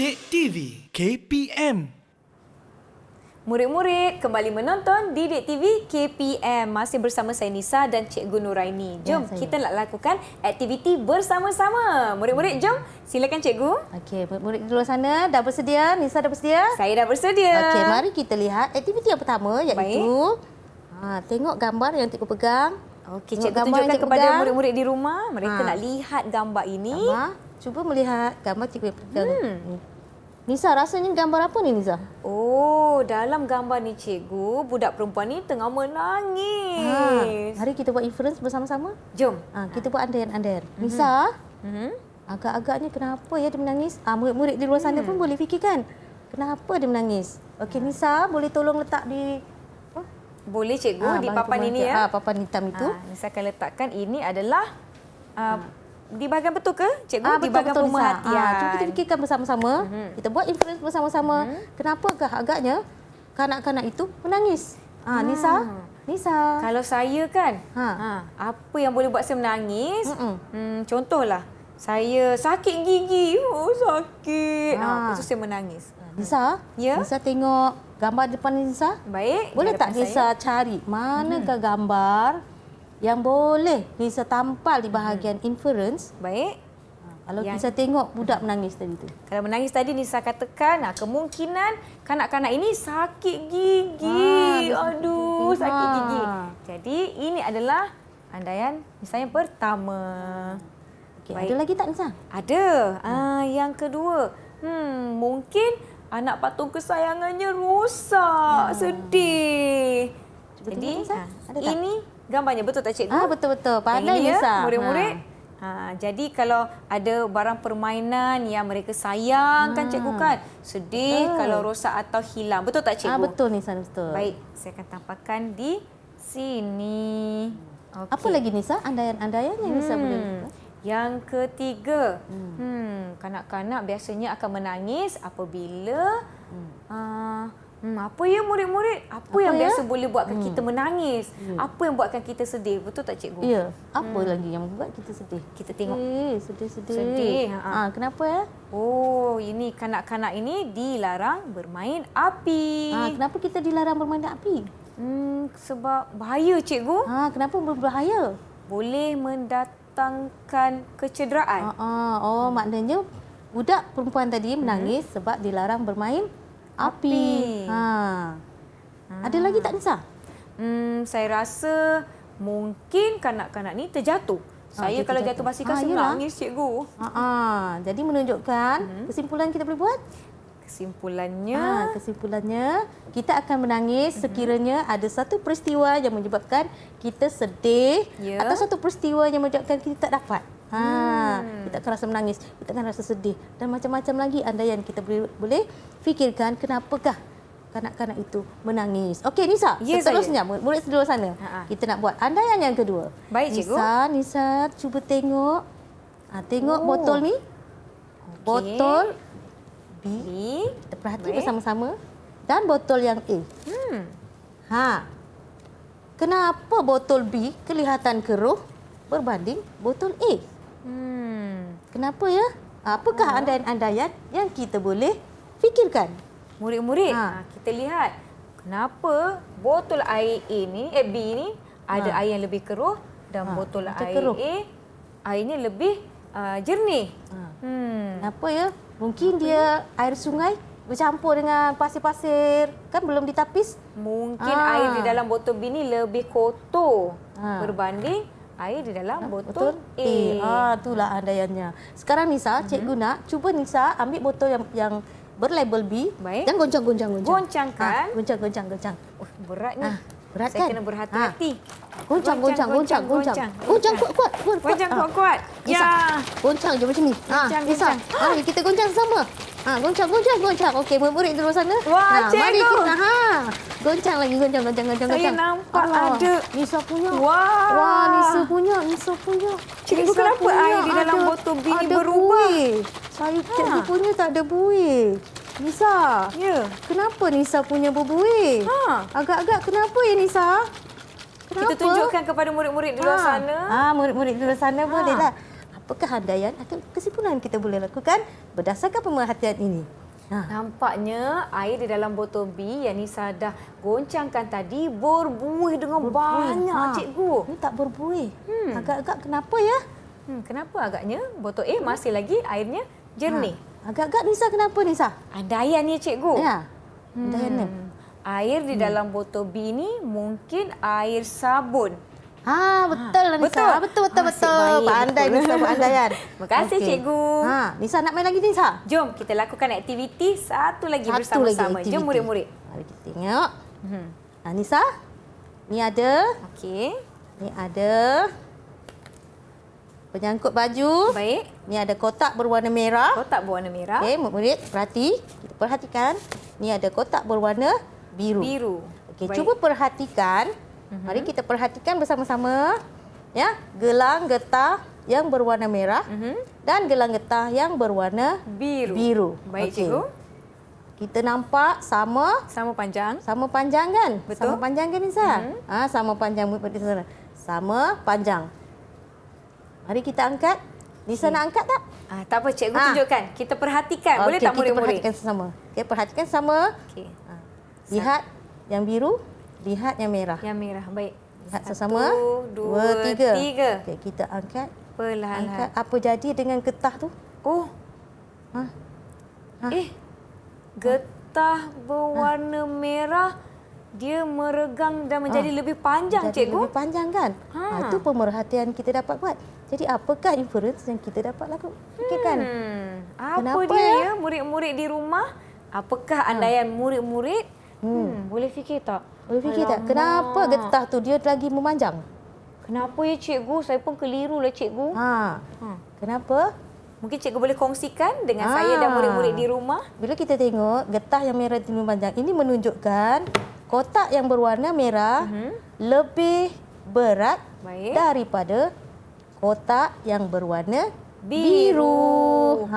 Didik TV KPM. Murid-murid kembali menonton Didik TV KPM. Masih bersama saya Nisa dan Cikgu Nuraini. Jom kita nak lakukan aktiviti bersama-sama. Murid-murid jom, silakan Cikgu. Okey, murid di luar sana dah bersedia? Nisa dah bersedia? Saya dah bersedia. Okey, mari kita lihat aktiviti yang pertama iaitu tengok gambar yang cikgu pegang. Okey, Cikgu tunjukkan kepada murid-murid di rumah. Mereka nak lihat gambar ini. Cuba melihat gambar cikgu yang pegang. Nisa, rasanya gambar apa ni Nisa? Oh, dalam gambar ni Cikgu, budak perempuan ni tengah menangis. Mari kita buat inference bersama-sama. Jom. Kita buat andaian-andaian. Nisa, agak-agaknya kenapa ya dia menangis? Murid-murid di luar sana pun boleh fikirkan. Kenapa dia menangis? Okey, Nisa, boleh tolong letak di... Boleh Cikgu, di papan ini ya. Papan hitam itu. Nisa akan letakkan ini adalah... di bahagian betul ke, Cikgu? Di Betul, bahagian betul, pemerhatian. Cuba kita fikirkan bersama-sama. Kita buat inference bersama-sama. Kenapakah agaknya kanak-kanak itu menangis? Nisa. Kalau saya kan, apa yang boleh buat saya menangis? Contohlah, saya sakit gigi. Oh, sakit. Lepas tu saya menangis. Nisa, Nisa tengok gambar depan Nisa. Baik. Boleh tak Nisa cari manakah gambar yang boleh Nisa tampal di bahagian inference? Baik. Kalau Nisa tengok budak menangis tadi tu. Kalau menangis tadi Nisa katakan kemungkinan kanak-kanak ini sakit gigi. Aduh, sakit gigi. Jadi ini adalah andaian Nisa yang pertama. Okay, ada lagi tak Nisa? Ada. Yang kedua, mungkin anak patung kesayangannya rosak. Sedih. Jadi ini gambarnya betul tak Cikgu? Betul-betul. Pandai Nisa. Murid-murid. Jadi kalau ada barang permainan yang mereka sayang kan Cikgu kan, sedih kalau rosak atau hilang. Betul tak Cikgu? Betul Nisa, betul. Baik, saya akan tampakkan di sini. Okay. Apa lagi Nisa? Andaian-andaian yang Nisa boleh buat? Yang ketiga, kanak-kanak biasanya akan menangis apabila apa ya murid-murid? Apa yang biasa boleh buatkan kita menangis? Apa yang buatkan kita sedih? Betul tak Cikgu? Ya. Apa lagi yang buat kita sedih? Kita tengok. Sedih. Kenapa ya? Oh, ini kanak-kanak ini dilarang bermain api. Kenapa kita dilarang bermain api? Sebab bahaya Cikgu. Kenapa berbahaya? Boleh mendatangkan kecederaan. Maknanya budak perempuan tadi menangis sebab dilarang bermain api. Ada lagi tak Nisa? Saya rasa mungkin kanak-kanak ni terjatuh. Saya kalau jatuh basikal saya menangis Cikgu. Jadi menunjukkan kesimpulan kita boleh buat? Kesimpulannya kita akan menangis sekiranya ada satu peristiwa yang menyebabkan kita sedih atau satu peristiwa yang menyebabkan kita tak dapat. Kita akan rasa menangis, kita akan rasa sedih dan macam-macam lagi andaian kita boleh fikirkan kenapakah kanak-kanak itu menangis. Okey Nisa, seterusnya murid di luar sana. Kita nak buat andaian yang kedua. Baik Cikgu. Nisa cuba tengok. Tengok botol ni. Botol B. Kita perhati bersama-sama. Dan botol yang A. Kenapa botol B kelihatan keruh berbanding botol A? Kenapa ya? Apakah andaian-andaian yang kita boleh fikirkan? Murid-murid, kita lihat kenapa botol air B ni ada air yang lebih keruh dan botol air A airnya lebih jernih. Kenapa ya? Mungkin dia air sungai bercampur dengan pasir-pasir, kan belum ditapis. Mungkin air di dalam botol B ni lebih kotor berbanding air di dalam botol A. Itulah andaiannya. Sekarang Nisa, cikgu nak cuba Nisa ambil botol yang berlabel B. Baik. Dan goncang-goncang. Goncangkan. Goncang. Berat ni. Berat saya kan? kena berhati-hati. Goncang kuat-kuat. Goncang kuat-kuat. Ya. Goncang je macam ni. Nisa, mari kita goncang sama. Goncang. Okey, murid di luar sana. Wah, cikgu. Mari kita goncang lagi. Saya nampak ada Nisa punya. Wah, Nisa punya. Cikgu, kenapa air di dalam botol B ni berubah? Cikgu punya tak ada buih. Nisa. Ya. Kenapa Nisa punya berbuih? Agak-agak kenapa ya Nisa? Kenapa? Kita tunjukkan kepada murid-murid di luar sana. Murid-murid di luar sana bolehlah. apakah handaian atau kesimpulan kita boleh lakukan berdasarkan pemerhatian ini. Nampaknya air di dalam botol B yang Nisa dah goncangkan tadi berbuih dengan banyak, cikgu. Ini tak berbuih. Agak-agak kenapa ya? Kenapa agaknya? Botol A masih lagi airnya jernih. Agak-agak Nisa kenapa Nisa? Andaian ya, cikgu. Ya. Andaian ni. Air di dalam botol B ini mungkin air sabun. Betul lah Nisa. Betul. baik, Pandai betul. Nisa berandaian. Terima kasih, cikgu. Nisa nak main lagi Nisa? Jom kita lakukan aktiviti satu lagi Satu bersama-sama. lagi Jom aktiviti. murid-murid. Mari kita tengok. Nisa, ni ada. Okey. Ni ada penyangkut baju. Baik. Ni ada kotak berwarna merah. Kotak berwarna merah. Okey, murid kita perhatikan. Ni ada kotak berwarna biru. Biru. Okey, Baik. cuba perhatikan. Mari kita perhatikan bersama-sama. Ya, gelang getah yang berwarna merah dan gelang getah yang berwarna biru. Baik, Okey. cikgu. Kita nampak sama Sama panjang kan? Betul. Sama panjang kan Nisa? Sama panjang murid di sana. Sama panjang. Mari kita angkat. Nisa nak angkat tak? Tak apa, cikgu tunjukkan. Kita perhatikan. Boleh tak Kita murid-murid? perhatikan sesama. Okey, perhatikan sama. Okey. Lihat yang biru, lihat yang merah. Yang merah. Baik. Lihat sesama. 1, 2, 3. Okey, kita angkat. Perlahan-lahan. Angkat. Apa jadi dengan getah tu? Oh. Getah berwarna merah dia meregang dan menjadi lebih panjang, Jadi cikgu. lebih panjang kan? Itu pemerhatian kita dapat buat. Jadi apakah inference yang kita dapat lakukan? Fikirkan. Apa Kenapa dia ya murid-murid di rumah? Apakah andaian murid-murid? Boleh fikir tak? Boleh fikir tak? Kenapa getah tu dia lagi memanjang? Kenapa ya, cikgu? Saya pun keliru lah, cikgu. Kenapa? Mungkin cikgu boleh kongsikan dengan saya dan murid-murid di rumah. Bila kita tengok getah yang merah itu memanjang, ini menunjukkan kotak yang berwarna merah lebih berat Baik. daripada kotak yang berwarna biru.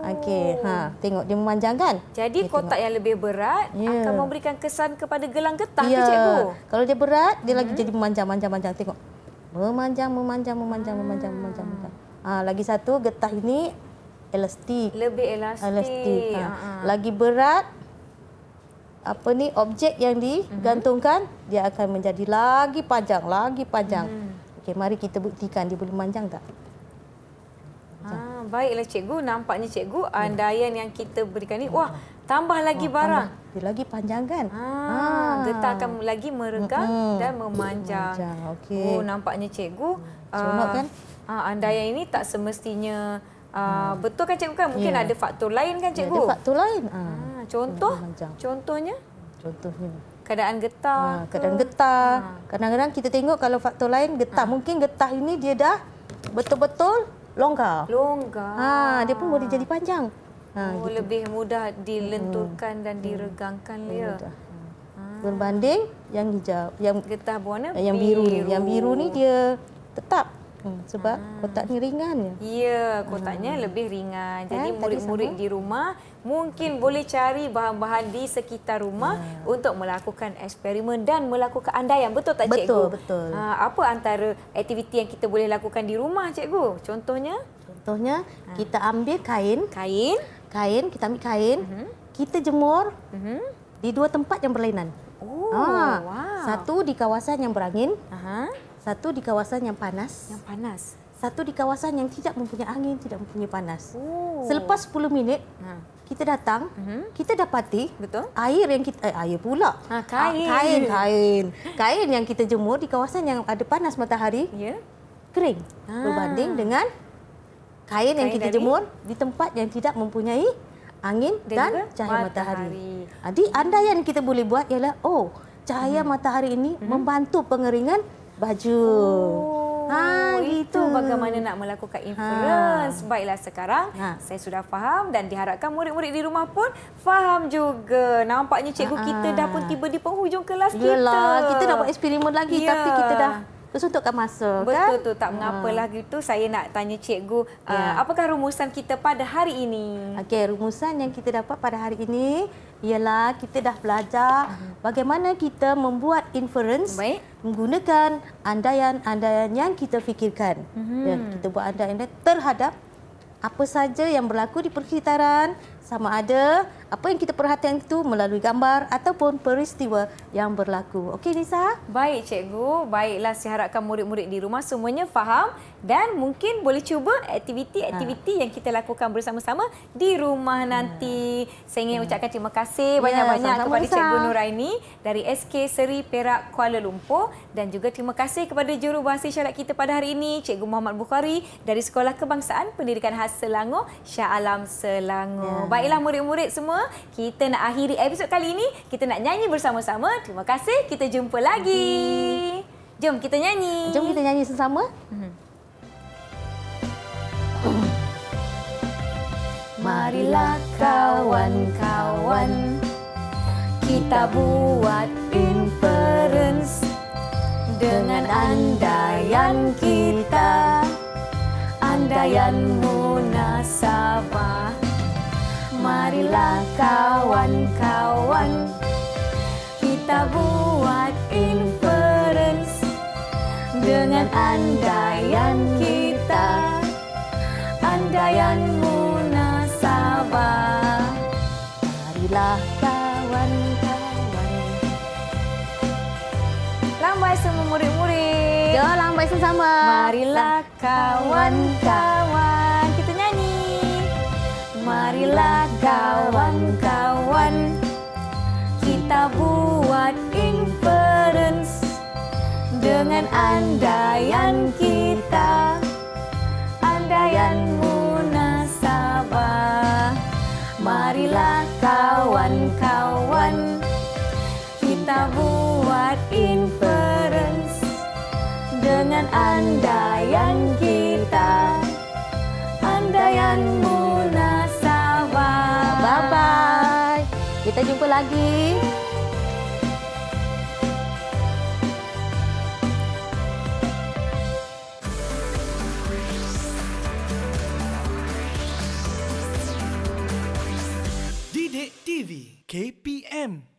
Okey, tengok dia memanjang kan? Jadi kotak yang lebih berat Ya. akan memberikan kesan kepada gelang getah Ya. tu, cikgu. Kalau dia berat, dia lagi jadi memanjang. Tengok. Memanjang. Lagi satu, getah ini elastik. Lebih elastik. Lagi berat, objek yang digantungkan, dia akan menjadi lagi panjang. Okey, mari kita buktikan dia boleh memanjang tak? Baiklah, cikgu. Nampaknya, cikgu, andaian yang kita berikan ni, tambah lagi barang. Dia lagi panjang kan? Getah akan lagi meregang dan memanjang. Okey. Nampaknya, cikgu. Seronok kan? Andaian ini tak semestinya betul kan, cikgu kan? Mungkin Ya. ada faktor lain kan, cikgu? Ada faktor lain. Contohnya Contohnya keadaan getah. keadaan getah. Kadang-kadang kita tengok kalau faktor lain getah, mungkin getah ini dia dah betul-betul longgar. Dia pun boleh jadi panjang. Gitu. Lebih mudah dilenturkan dan diregangkan ya. Berbanding yang hijau, yang Getah berwarna yang biru ni. Yang biru ni dia tetap sebab kotak ni ringan. Ya, kotaknya lebih ringan. Jadi Tadi murid-murid sama. di rumah mungkin boleh cari bahan-bahan di sekitar rumah untuk melakukan eksperimen dan melakukan andaian. Betul tak, cikgu? Betul. Apa antara aktiviti yang kita boleh lakukan di rumah, cikgu? Contohnya? Kita ambil kain, kita ambil kain, kita jemur di dua tempat yang berlainan. Wow. Satu di kawasan yang berangin, satu di kawasan yang panas. Yang panas. Satu di kawasan yang tidak mempunyai angin, tidak mempunyai panas. Selepas 10 minit, kita datang, kita dapati Betul. air yang kita air pula. Kain. Kain yang kita jemur di kawasan yang ada panas matahari Ya. kering berbanding dengan kain yang kita dari? jemur di tempat yang tidak mempunyai angin Dan dan juga cahaya matahari. Jadi andaian yang kita boleh buat ialah cahaya matahari ini membantu pengeringan baju. Itu bagaimana nak melakukan inference. Baiklah, sekarang saya sudah faham dan diharapkan murid-murid di rumah pun faham juga. Nampaknya cikgu kita dah pun tiba di penghujung kelas kita. Yalah, kita nak buat eksperimen lagi tapi kita dah kesuntukan masa Betul kan? tu, tak mengapa lagi tu. Saya nak tanya cikgu, Ya. apakah rumusan kita pada hari ini? Okey, rumusan yang kita dapat pada hari ini ialah kita dah belajar bagaimana kita membuat inference Baik. menggunakan andaian-andaian yang kita fikirkan. Dan kita buat andaian terhadap apa saja yang berlaku di persekitaran, sama ada apa yang kita perhatikan itu melalui gambar ataupun peristiwa yang berlaku. Okey Nisa? Baik cikgu, baiklah saya harapkan murid-murid di rumah semuanya faham dan mungkin boleh cuba aktiviti-aktiviti yang kita lakukan bersama-sama di rumah nanti. Saya ingin ucapkan terima kasih banyak-banyak sama-sama, kepada Nisa. Cikgu Nuraini dari SK Seri Perak Kuala Lumpur dan juga terima kasih kepada jurubahasa isyarat kita pada hari ini Cikgu Muhammad Bukhari dari Sekolah Kebangsaan Pendidikan Khas Selangor, Shah Alam Selangor. Baiklah murid-murid semua, kita nak akhiri episod kali ini, kita nak nyanyi bersama-sama. Terima kasih, kita jumpa lagi. Jom kita nyanyi. Jom kita nyanyi bersama. Marilah kawan-kawan, kita buat inference dengan andaian kita, andaian munasabah. Marilah kawan-kawan, kita buat inference dengan andaian kita, andaian munasabah. Marilah kawan-kawan. Lambai semua murid-murid. Jom lambai sama-sama. Marilah kawan-kawan. Kita nyanyi. Marilah kawan-kawan, kita buat inference dengan andaian kita, andaian munasabah. Marilah kawan-kawan, kita buat inference dengan andaian kita, andaian munasabah. Bye-bye. Kita jumpa lagi. Didik TV KPM